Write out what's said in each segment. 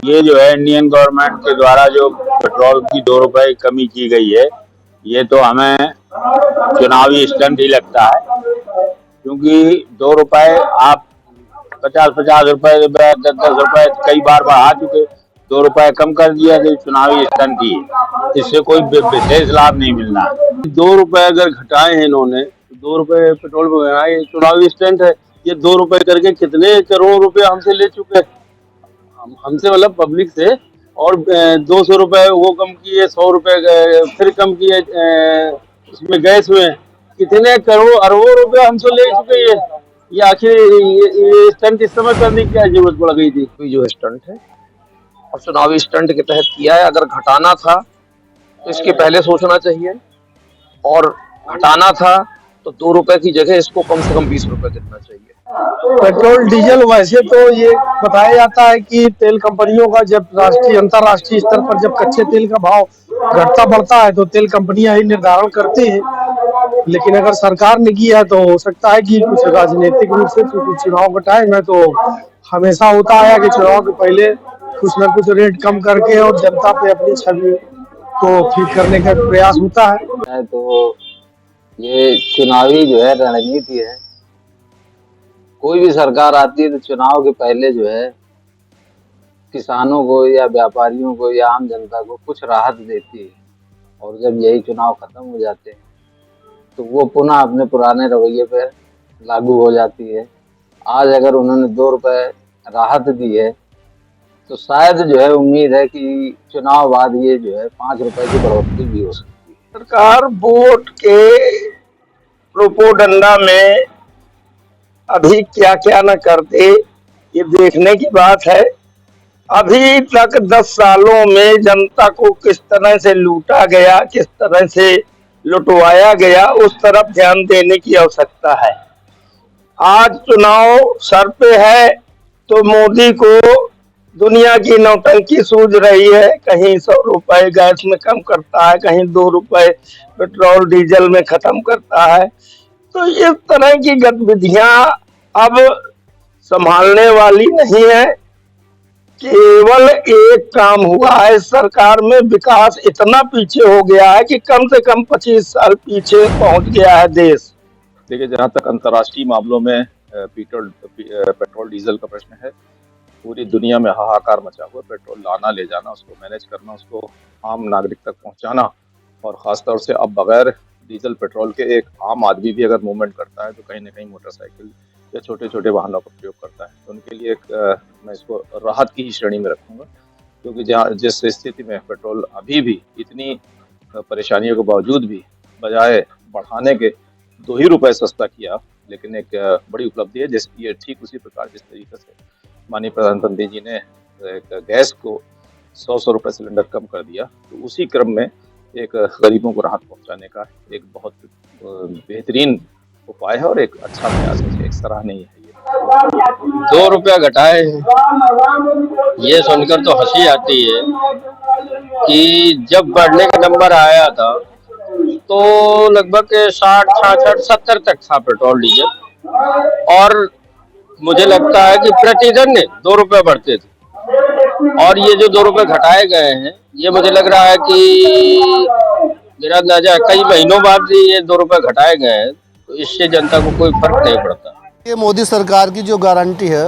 ये जो है इंडियन गवर्नमेंट के द्वारा जो पेट्रोल की 2 रुपए कमी की गई है, ये तो हमें चुनावी स्टंट ही लगता है, क्योंकि 2 रुपए आप 50-50 रुपए 10-10 रुपए कई बार बढ़ा चुके, 2 रुपए कम कर दिया तो चुनावी स्टंट ही है, इससे कोई विशेष लाभ नहीं मिलना। 2 रुपए अगर घटाए हैं इन्होंने, 2 रुपए पेट्रोल पर घटाए, ये चुनावी स्टंट है। ये 2 रुपए करके कितने करोड़ रुपए हमसे ले चुके हैं, हमसे मतलब पब्लिक से। और 200 रुपए वो कम किए, 100 रुपए फिर कम किए उसमें गैस में, कितने करोड़ अरबों रुपए हमसे ले चुके हैं। ये आखिर ये स्टंट इस समय करने की क्या जरूरत पड़ गई थी? जो स्टंट है और चुनावी स्टंट के तहत किया है। अगर घटाना था तो इसके पहले सोचना चाहिए, और घटाना था तो 2 रुपए की जगह इसको कम से कम 20 रुपए देना चाहिए। पेट्रोल डीजल वैसे तो ये बताया जाता है कि तेल कंपनियों का जब राष्ट्रीय अंतर्राष्ट्रीय स्तर पर जब कच्चे तेल का भाव घटता बढ़ता है तो तेल कंपनियां ही निर्धारण करती हैं, लेकिन अगर सरकार ने किया है तो हो सकता है कि कुछ राजनीतिक रूप से चुनाव का टाइम है तो हमेशा होता है कि चुनाव के पहले कुछ न कुछ रेट कम करके और जनता पे अपनी छवि को ठीक करने का प्रयास होता है। तो ये चुनावी जो है रणनीति है। कोई भी सरकार आती है तो चुनाव के पहले जो है किसानों को या व्यापारियों को या आम जनता को कुछ राहत देती है, और जब यही चुनाव खत्म हो जाते हैं तो वो पुनः अपने पुराने रवैये पर लागू हो जाती है। आज अगर उन्होंने 2 रुपए राहत दी है तो शायद जो है उम्मीद है कि चुनाव बाद ये जो है 5 रुपए की बढ़ोतरी भी हो सकती है। सरकार वोट के प्रोपोगंडा में अभी क्या क्या न करते, ये देखने की बात है। अभी तक 10 सालों में जनता को किस तरह से लूटा गया, किस तरह से लुटवाया गया, उस तरफ ध्यान देने की आवश्यकता है। आज चुनाव सर पे है तो मोदी को दुनिया की नौटंकी सूझ रही है। कहीं 100 रुपए गैस में कम करता है, कहीं 2 रुपए पेट्रोल डीजल में खत्म करता है। तो इस तरह की गतिविधियां अब संभालने वाली नहीं है। केवल एक काम हुआ है सरकार में, विकास इतना पीछे हो गया है कि कम से कम 25 साल पीछे पहुंच गया है देश। देखिए, जहाँ तक अंतर्राष्ट्रीय मामलों में पेट्रोल डीजल का प्रश्न है, पूरी दुनिया में हाहाकार मचा हुआ। पेट्रोल लाना, ले जाना, उसको मैनेज करना, उसको आम नागरिक तक पहुंचाना, और ख़ासतौर से अब बगैर डीजल पेट्रोल के एक आम आदमी भी अगर मूवमेंट करता है तो कहीं ना कहीं मोटरसाइकिल या छोटे छोटे वाहनों का प्रयोग करता है। तो उनके लिए मैं इसको राहत की ही श्रेणी में रखूँगा, क्योंकि जिस स्थिति में पेट्रोल अभी भी इतनी परेशानियों के बावजूद भी बजाय बढ़ाने के 2 ही रुपए सस्ता किया, लेकिन एक बड़ी उपलब्धि है। ये ठीक उसी प्रकार जिस तरीके से माननीय प्रधानमंत्री जी ने गैस को 100 रुपए सिलेंडर कम कर दिया, तो उसी क्रम में एक गरीबों को राहत पहुंचाने का एक बहुत बेहतरीन उपाय है और एक अच्छा प्रयास है, एक सराहनीय है। ये 2 रुपया घटाए, ये सुनकर तो हंसी आती है कि जब बढ़ने का नंबर आया था तो लगभग 60, 66, 70 तक था पेट्रोल डीजल, और मुझे लगता है कि प्रतिदिन 2 रुपए बढ़ते थे, और ये जो 2 रुपए घटाए गए हैं, ये मुझे लग रहा है कि मेरा अंदाजा कई महीनों बाद ये 2 रुपए घटाए गए हैं, तो इससे जनता को कोई फर्क नहीं पड़ता। ये मोदी सरकार की जो गारंटी है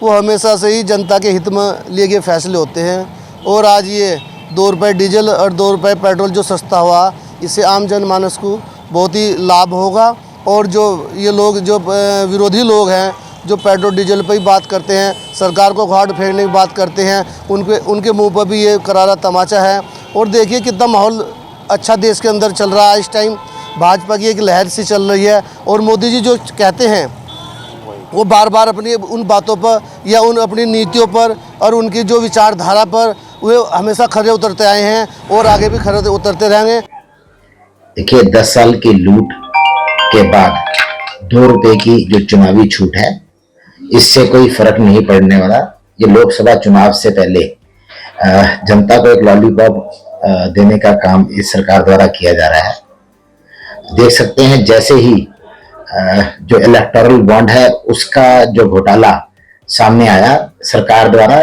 वो हमेशा से ही जनता के हित में लिए गए फैसले होते हैं, और आज ये 2 रुपये डीजल और 2 रुपये पेट्रोल जो सस्ता हुआ, इससे आम जनमानस को बहुत ही लाभ होगा। और जो ये लोग जो विरोधी लोग हैं जो पेट्रोल डीजल पर ही बात करते हैं, सरकार को घाट फेंकने की बात करते हैं, उनके मुंह पर भी ये करारा तमाचा है। और देखिए कितना माहौल अच्छा देश के अंदर चल रहा है इस टाइम, भाजपा की एक लहर सी चल रही है। और मोदी जी जो कहते हैं वो बार बार अपनी उन बातों पर या उन अपनी नीतियों पर और उनकी जो विचारधारा पर वे हमेशा खरे उतरते आए हैं और आगे भी खरे उतरते रहेंगे। देखिए, 10 साल की लूट के बाद 2 रुपए की जो चुनावी छूट है, इससे कोई फर्क नहीं पड़ने वाला। ये लोकसभा चुनाव से पहले जनता को एक लॉलीपॉप देने का काम इस सरकार द्वारा किया जा रहा है। देख सकते हैं जैसे ही जो इलेक्टोरल बॉन्ड है उसका जो घोटाला सामने आया, सरकार द्वारा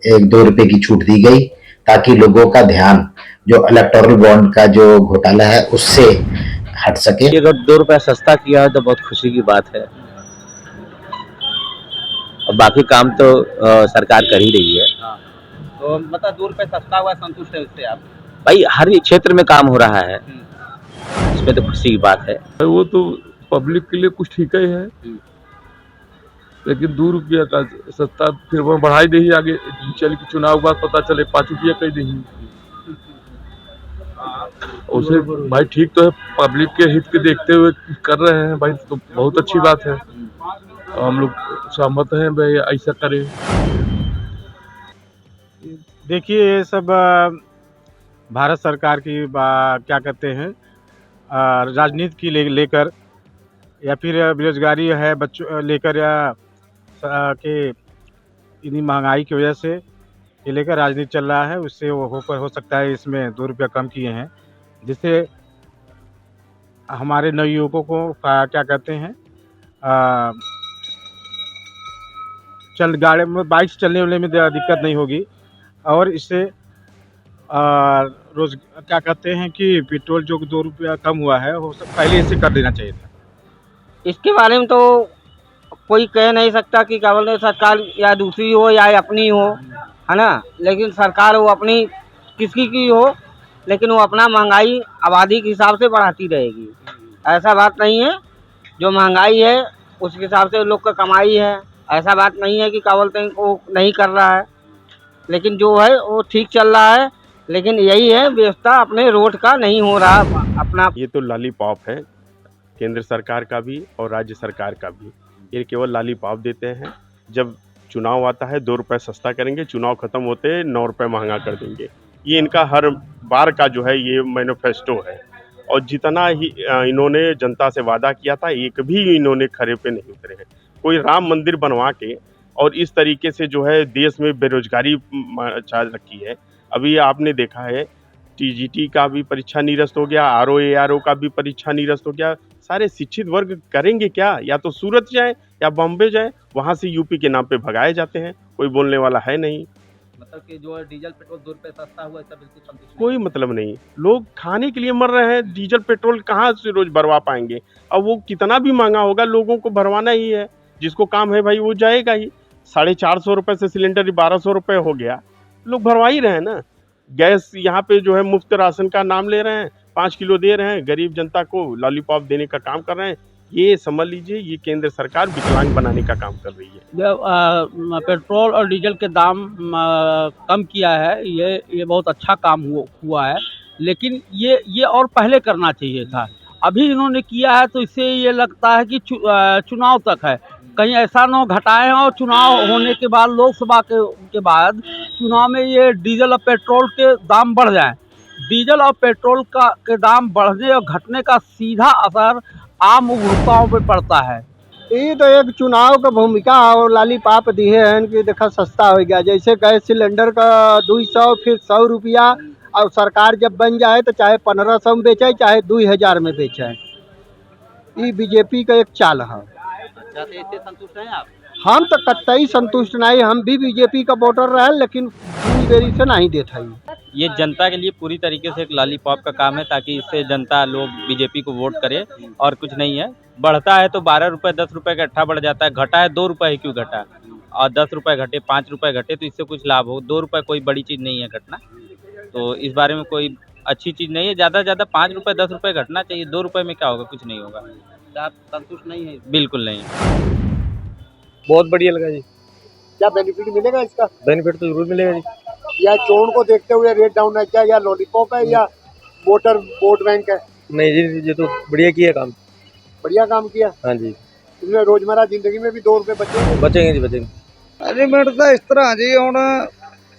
एक 2 रुपए की छूट दी गई ताकि लोगों का ध्यान जो इलेक्टोरल बॉन्ड का जो घोटाला है उससे हट सके। अगर 2 रुपया सस्ता किया है तो बहुत खुशी की बात है, और बाकी काम तो सरकार कर ही रही है। तो मतलब 2 रुपए सस्ता हुआ, संतुष्ट है उससे आप? भाई हर एक क्षेत्र में काम हो रहा है, इसमें तो खुशी की बात है। वो तो पब्लिक के लिए कुछ ठीक ही है, लेकिन 2 रुपया का सस्ता फिर वो बढ़ाई नहीं, आगे चल के चुनाव बाद पता चले 5 रुपया कहीं नहीं। उसे भाई ठीक तो है, पब्लिक के हित के देखते हुए कर रहे हैं भाई, तो बहुत अच्छी बात है। हम लोग सहमत हैं भाई ऐसा करें। देखिए ये सब भारत सरकार की क्या कहते हैं राजनीति की लेकर या फिर बेरोजगारी है बच्चों लेकर या कि इन्हीं महंगाई की वजह से ये लेकर राजनीति चल रहा है, उससे वो हो सकता है इसमें 2 रुपया कम किए हैं, जिससे हमारे नवयुवकों को क्या कहते हैं गाड़ी में बाइक चलने वाले में दिक्कत नहीं होगी, और इससे रोज क्या कहते हैं कि पेट्रोल जो 2 रुपया कम हुआ है वो पहले इसे कर देना चाहिए था। इसके बारे में तो कोई कह नहीं सकता कि क्या बोलते सरकार या दूसरी हो या अपनी हो, है ना, लेकिन सरकार वो अपनी किसी की हो, लेकिन वो अपना महंगाई आबादी के हिसाब से बढ़ाती रहेगी। ऐसा बात नहीं है, जो महंगाई है उसके हिसाब से लोग का कमाई है, ऐसा बात नहीं है कि क्या बोलते हैं वो नहीं कर रहा है, लेकिन जो है वो ठीक चल रहा है। लेकिन यही है व्यवस्था अपने रोड का नहीं हो रहा अपना। ये तो लॉलीपॉप है, केंद्र सरकार का भी और राज्य सरकार का भी, ये केवल लॉलीपॉप देते हैं। जब चुनाव आता है 2 रुपये सस्ता करेंगे, चुनाव खत्म होते 9 रुपये महंगा कर देंगे। ये इनका हर बार का जो है ये मैनिफेस्टो है, और जितना ही इन्होंने जनता से वादा किया था एक भी इन्होंने खरे पे नहीं उतरे हैं। कोई राम मंदिर बनवा के और इस तरीके से जो है देश में बेरोजगारी मचा रखी है। अभी आपने देखा है टीजीटी का भी परीक्षा निरस्त हो गया, आरओ का भी परीक्षा निरस्त हो गया। सारे शिक्षित वर्ग करेंगे क्या? या तो सूरत जाए या बॉम्बे जाए, वहाँ से यूपी के नाम पे भगाए जाते हैं, कोई बोलने वाला है नहीं। मतलब कि जो डीजल पेट्रोल 2 रुपये सस्ता हुआ इसका बिल्कुल संतुष्ट कोई मतलब नहीं, लोग खाने के लिए मर रहे हैं, डीजल पेट्रोल कहाँ से रोज भरवा पाएंगे? अब वो कितना भी महंगा होगा लोगों को भरवाना ही है, जिसको काम है भाई वो जाएगा ही। 450 रुपये से सिलेंडर 1200 रुपये हो गया, लोग भरवा ही रहे हैं ना। गैस यहाँ पे जो है मुफ्त राशन का नाम ले रहे हैं, 5 किलो दे रहे हैं, गरीब जनता को लॉलीपॉप देने का काम कर रहे हैं। ये समझ लीजिए ये केंद्र सरकार विकलांग बनाने का काम कर रही है। जब पेट्रोल और डीजल के दाम कम किया है, ये बहुत अच्छा काम हुआ है, लेकिन ये और पहले करना चाहिए था। अभी इन्होंने किया है तो इससे ये लगता है कि चुनाव तक है, कहीं ऐसा न घटाएं और चुनाव होने के बाद लोकसभा के बाद चुनाव में ये डीजल और पेट्रोल के दाम बढ़ जाएं। डीजल और पेट्रोल के दाम बढ़ने और घटने का सीधा असर आम उपभोक्ताओं पर पड़ता है। ये तो एक चुनाव का भूमिका और लॉलीपॉप दिए हैं कि देखा सस्ता हो गया, जैसे गैस सिलेंडर का 200 फिर 100 रुपया, और सरकार जब बन जाए तो चाहे 1500 में बेचे चाहे 2000 में बेचे। ये बीजेपी का एक चाल है। इससे संतुष्ट हैं आप? हम तो कतई संतुष्ट नहीं, हम भी बीजेपी का वोटर रहे, लेकिन पूरी देरी से नहीं देता। ये जनता के लिए पूरी तरीके से एक लॉलीपॉप का काम है, ताकि इससे जनता लोग बीजेपी को वोट करे, और कुछ नहीं है। बढ़ता है तो 12 रुपये 10 रुपये का इकट्ठा बढ़ जाता है, घटा है 2 रुपये ही क्यों घटा, और 10 रुपये घटे 5 रुपये घटे तो इससे कुछ लाभ हो। 2 रुपये कोई बड़ी चीज़ नहीं है घटना, तो इस बारे में कोई अच्छी चीज़ नहीं है। ज़्यादा से ज़्यादा 5 रुपये 10 रुपये घटना चाहिए, 2 रुपये में क्या होगा, कुछ नहीं होगा। आप संतुष्ट नहीं है? बिल्कुल नहीं। बहुत बढ़िया लगा जी। क्या बेनिफिट मिलेगा इसका? बेनिफिट तो जरूर मिलेगा जी। या चोन को देखते हुए रेट डाउन है क्या, या लॉलीपॉप है या वोटर वोट बैंक है? नहीं जी, ये तो बढ़िया किया काम। बढ़िया काम किया। हाँ जी। इसमें रोजमर्रा जिंदगी में भी 2 रुपए बचेंगे जी, बचेंगे। अरे मिनट तो इस तरह जी, हुण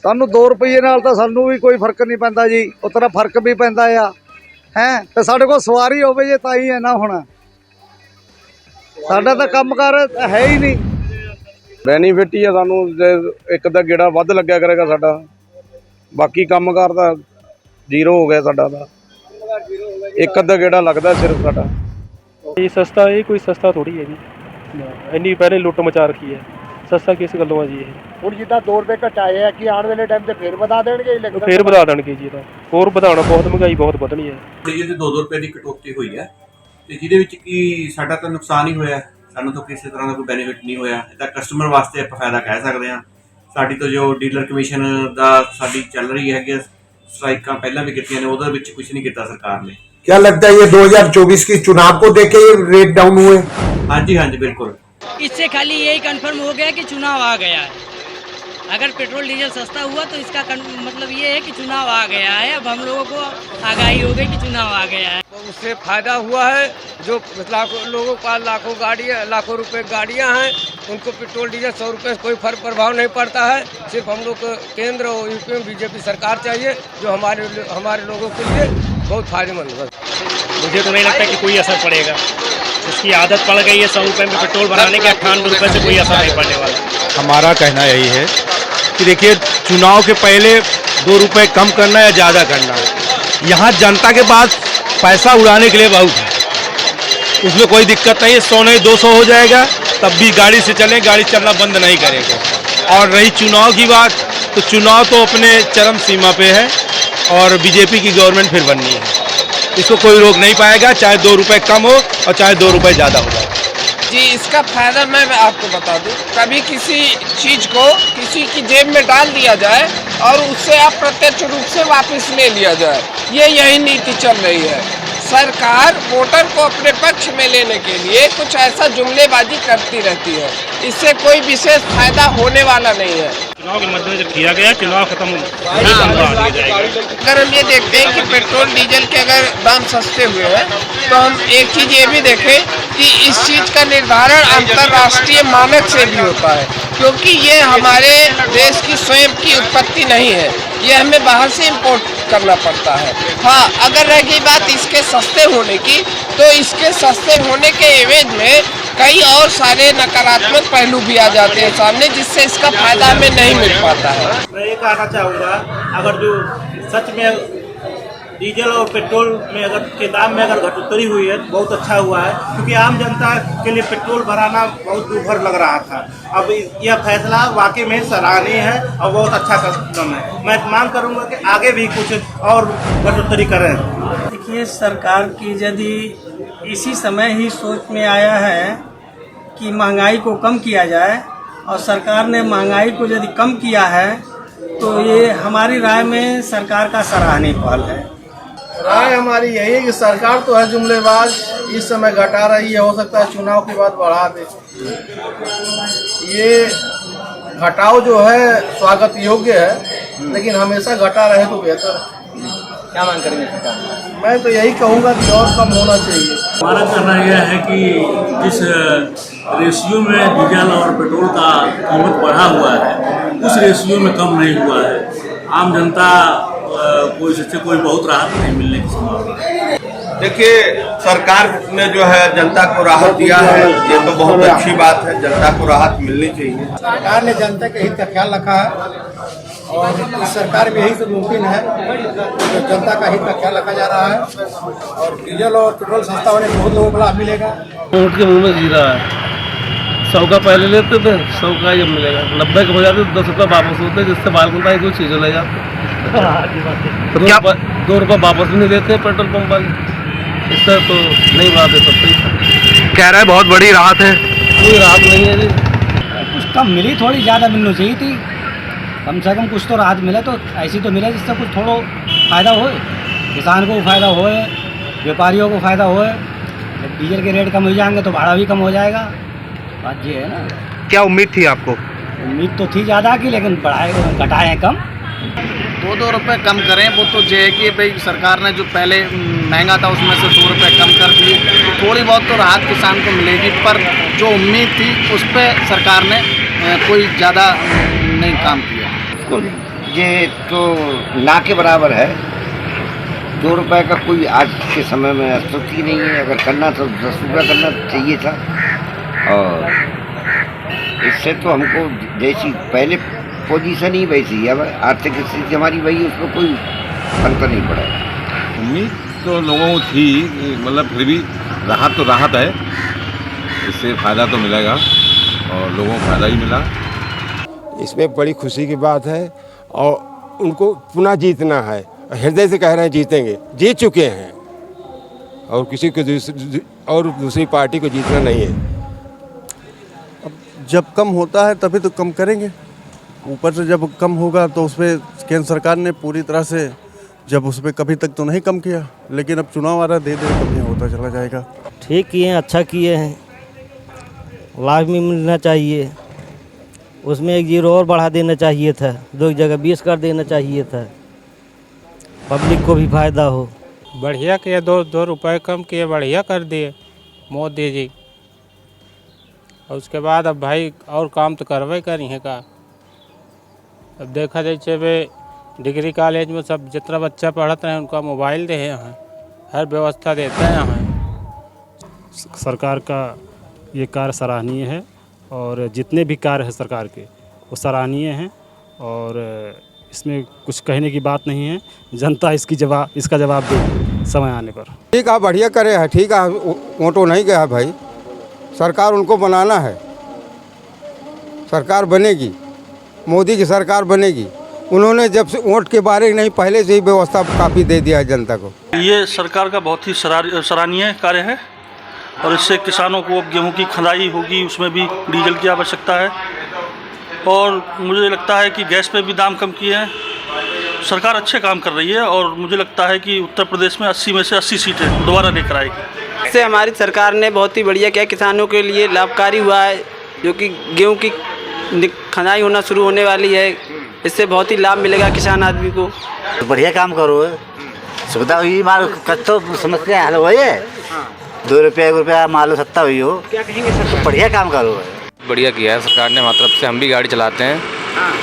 सानू 2 रुपये नाल तां सानू भी कोई फर्क नहीं पैंदा जी, उतना फर्क भी पैंदा है ते साडे कोल सवारी होवे जे तां ही है ना। हुण साडा तां कंमकार है ही नहीं। बेनीफिट ही है सानू, एक दा गेड़ा वध लग्या करेगा साडा, बाकी कंमकार तां जीरो हो गया साडा तां, एक अद्धा गेड़ा लगदा सिर्फ साडा। ये सस्ता है, कोई सस्ता थोड़ी है जी, इन्नी पहले लुੱਟ मचा रखी है। सस्ता किस गलों जी ਹੁਣ ਜਿੱਦਾਂ 2 ਰੁਪਏ ਘਟਾਏ ਆ ਕਿ ਆਉਣ ਵਾਲੇ ਟਾਈਮ ਤੇ ਫੇਰ ਵਧਾ ਦੇਣਗੇ ਇਲੈਕਸ਼ਨ ਫੇਰ ਵਧਾ ਦੇਣਗੇ ਜੀ ਤਾਂ ਹੋਰ ਵਧਾਉਣਾ ਬਹੁਤ ਮਹਿੰਗਾਈ ਬਹੁਤ ਵਧਣੀ ਹੈ ਡੀਜ਼ਲ ਦੇ 2-2 ਰੁਪਏ ਦੀ ਕਟੌਤੀ ਹੋਈ ਹੈ ਤੇ ਜਿਹਦੇ ਵਿੱਚ ਕੀ ਸਾਡਾ ਤਾਂ ਨੁਕਸਾਨ ਹੀ ਹੋਇਆ, ਸਾਨੂੰ ਤਾਂ ਕਿਸੇ ਤਰ੍ਹਾਂ ਦਾ ਕੋਈ ਬੈਨੀਫਿਟ ਨਹੀਂ ਹੋਇਆ। ਇਹ ਤਾਂ ਕਸਟਮਰ ਵਾਸਤੇ ਆਪਾਂ ਫਾਇਦਾ ਕਹਿ ਸਕਦੇ ਹਾਂ। ਸਾਡੀ ਤਾਂ ਜੋ ਡੀਲਰ ਕਮਿਸ਼ਨ ਦਾ ਸਾਡੀ ਚੱਲ ਰਹੀ ਹੈਗੀ ਸਟ੍ਰਾਈਕਾਂ ਪਹਿਲਾਂ भी ਕੀਤੀਆਂ ਨੇ, ਉਹਦੇ ਵਿੱਚ ਕੁਝ नहीं ਕੀਤਾ सरकार ने। क्या लगता है ये 2024 के चुनाव को देखे रेट डाउन हुए? हाँ जी बिल्कुल। इससे खाली यही कंफर्म हो गया कि चुनाव आ गया है। अगर पेट्रोल डीजल सस्ता हुआ तो इसका मतलब ये है कि चुनाव आ गया है। अब हम लोगों को आगाही हो गई कि चुनाव आ गया है। तो उससे फायदा हुआ है। जो लाखों लोगों का लाखों रुपए गाड़ियां हैं, उनको पेट्रोल डीजल 100 रुपये से कोई फर्क प्रभाव नहीं पड़ता है। सिर्फ हम लोग को केंद्र और यूपी में बीजेपी सरकार चाहिए जो हमारे लोगों के लिए बहुत फायदेमंद है। मुझे तो नहीं लगता कि कोई असर पड़ेगा। उसकी आदत पड़ गई है 100 रुपये में पेट्रोल भराने के, 98 रुपये से कोई असर नहीं पड़ने वाला। हमारा कहना यही है कि देखिए, चुनाव के पहले 2 रुपये कम करना या ज़्यादा करना, यहाँ जनता के पास पैसा उड़ाने के लिए बहुत है, उसमें कोई दिक्कत नहीं है। 100 नहीं 200 हो जाएगा, तब भी गाड़ी से चलें, गाड़ी चलना बंद नहीं करेगा। और रही चुनाव की बात, तो चुनाव तो अपने चरम सीमा पे है और बीजेपी की गवर्नमेंट फिर बननी है, इसको कोई रोक नहीं पाएगा, चाहे 2 रुपये कम हो और चाहे 2 रुपये ज़्यादा हो जाए। जी, इसका फायदा मैं आपको बता दूं, कभी किसी चीज को किसी की जेब में डाल दिया जाए और उससे अप्रत्यक्ष रूप से वापस ले लिया जाए, ये यही नीति चल रही है। सरकार वोटर को अपने पक्ष में लेने के लिए कुछ ऐसा जुमलेबाजी करती रहती है, इससे कोई विशेष फायदा होने वाला नहीं है। चुनाव के मद्देनजर किया गया, चुनाव खत्म हो जाएगा। अगर हम ये देखते हैं कि पेट्रोल डीजल के अगर दाम सस्ते हुए हैं, तो हम एक चीज ये भी देखें कि इस चीज का निर्धारण अंतर्राष्ट्रीय मानक से भी होता है, क्योंकि ये हमारे देश की स्वयं की उत्पत्ति नहीं है, ये हमें बाहर से इम्पोर्ट करना पड़ता है। हाँ, अगर रह गई बात इसके सस्ते होने की, तो इसके सस्ते होने के एवज में कई और सारे नकारात्मक पहलू भी आ जाते हैं सामने, जिससे इसका फायदा हमें नहीं मिल पाता है। मैं ये कहना चाहूँगा, अगर जो सच में डीजल और पेट्रोल में अगर के दाम में अगर घटोतरी हुई है तो बहुत अच्छा हुआ है, क्योंकि आम जनता के लिए पेट्रोल भराना बहुत दुभर लग रहा था। अब यह फैसला वाकई में सराहनीय है और बहुत अच्छा कदम है। मैं मांग करूंगा कि आगे भी कुछ और घटोतरी करें। देखिए, सरकार की यदि इसी समय ही सोच में आया है कि महंगाई को कम किया जाए, और सरकार ने महंगाई को यदि कम किया है, तो ये हमारी राय में सरकार का सराहनीय पहल है। राय हमारी यही है कि सरकार तो है जुमलेबाज, इस समय घटा रही है, हो सकता है चुनाव के बाद बढ़ा दे। ये घटाव जो है स्वागत योग्य है, लेकिन हमेशा घटा रहे तो बेहतर है। क्या मांग करेंगे सरकार? मैं तो यही कहूँगा कि और कम होना चाहिए। हमारा कहना यह है कि जिस रेशियो में डीजल और पेट्रोल का कीमत बढ़ा हुआ है, उस रेशियो में कम नहीं हुआ है। आम जनता को इससे कोई बहुत राहत नहीं मिलने की संभावना। देखिए, सरकार ने जो है जनता को राहत दिया है, ये तो बहुत अच्छी बात है, जनता को राहत मिलनी चाहिए। सरकार ने जनता के हित का ख्याल रखा है और इस सरकार में यही तो मुमकिन है, तो जनता का हित का ख्याल रखा जा रहा है और डीजल और पेट्रोल सस्ता होने से बहुत लोगों को लाभ मिलेगा। ऊँट के मुँह में जी रहा है। 100 का पहले लेते थे, 100 का ये मिलेगा। 90 के हो जाते तो 10 रुपये वापस होते, जिससे बालकुंता ही कुछ चीज़ें ले जाते। तो क्या 2 रुपये वापस भी नहीं देते पेट्रोल पंप वाले, इससे तो नहीं बात है। सब कह रहा है बहुत बड़ी राहत है। कोई राहत नहीं है जी। कुछ कम मिली, थोड़ी ज़्यादा मिलनी चाहिए थी। कम से कम कुछ तो राहत मिले, तो ऐसी तो मिले जिससे कुछ थोड़ा फ़ायदा होए, किसान को फ़ायदा होए, व्यापारियों को फ़ायदा होए। जब डीजल के रेट कम हो जाएंगे तो भाड़ा भी कम हो जाएगा। बात ये है ना। क्या उम्मीद थी आपको? उम्मीद तो थी ज़्यादा की, लेकिन घटाए कम। 2-2 रुपये कम करें, वो तो ये है कि भाई सरकार ने जो पहले महंगा था उसमें से 2 रुपये कम कर दिए, थोड़ी बहुत तो राहत किसान को मिलेगी, पर जो उम्मीद थी उस पर सरकार ने कोई ज़्यादा नहीं काम किया। ये तो ना के बराबर है। 2 रुपये का कोई आज के समय में अस्तित्व नहीं है। अगर करना तो 10 रुपये करना चाहिए था, और इससे तो हमको जैसी पहले पोजीशन ही वैसी है, आर्थिक स्थिति हमारी वही, उसमें कोई फर्क नहीं पड़ा। उम्मीद तो लोगों को थी, मतलब फिर भी राहत तो राहत है, इससे फ़ायदा तो मिलेगा। और लोगों को फ़ायदा ही मिला। इसमें बड़ी खुशी की बात है और उनको पुनः जीतना है। हृदय से कह रहे हैं जीतेंगे, जीत चुके हैं और किसी को दूसरी पार्टी को जीतना नहीं है। अब जब कम होता है तभी तो कम करेंगे, ऊपर से जब कम होगा तो उस पर केंद्र सरकार ने पूरी तरह से जब उस पर कभी तक तो नहीं कम किया, लेकिन अब चुनाव आ रहा दे कम होता चला जाएगा। ठीक किए हैं, अच्छा किए हैं, लाभ भी मिलना चाहिए। उसमें 1 जीरो और बढ़ा देना चाहिए था, 2 की जगह 20 कर देना चाहिए था, पब्लिक को भी फायदा हो। बढ़िया किए, 2 रुपए कम किए, बढ़िया कर दिए मोदी जी। और उसके बाद अब भाई और काम तो करवे करिए का। अब देखा जाए वे डिग्री कॉलेज में सब जितना बच्चा पढ़ते हैं उनका मोबाइल दे हैं, हर व्यवस्था देते हैं यहाँ। सरकार का ये कार्य सराहनीय है और जितने भी कार्य हैं सरकार के वो सराहनीय हैं और इसमें कुछ कहने की बात नहीं है। जनता इसका जवाब देगी समय आने पर। ठीक है, बढ़िया करे है, ठीक है, वोटो नहीं गया भाई, सरकार उनको बनाना है, सरकार बनेगी, मोदी की सरकार बनेगी। उन्होंने जब से वोट के बारे में नहीं, पहले से ही व्यवस्था काफ़ी दे दिया है जनता को। ये सरकार का बहुत ही सराहनीय कार्य है और इससे किसानों को अब गेहूं की खंदाई होगी, उसमें भी डीजल की आवश्यकता है। और मुझे लगता है कि गैस पे भी दाम कम किए हैं। सरकार अच्छे काम कर रही है और मुझे लगता है कि उत्तर प्रदेश में 80 में से 80 सीटें दोबारा लेकर आएगी। इससे हमारी सरकार ने बहुत ही बढ़िया किया, किसानों के लिए लाभकारी हुआ है, जो कि गेहूं की खंदाई होना शुरू होने वाली है। इससे बहुत ही लाभ मिलेगा किसान आदमी को। बढ़िया काम करो, सुविधा हुई, माल कच्चो समस्या हल हो, 2 रुपया 1 रुपया मालो सत्ता हुई हो, क्या कहेंगे सर? तो बढ़िया काम करो। बढ़िया किया है सरकार ने, मतलब से हम भी गाड़ी चलाते हैं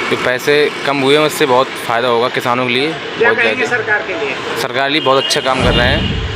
तो पैसे कम हुए हैं, उससे बहुत फ़ायदा होगा किसानों के लिए। बहुत ज़्यादा सरकार के लिए बहुत अच्छा काम कर रहे हैं।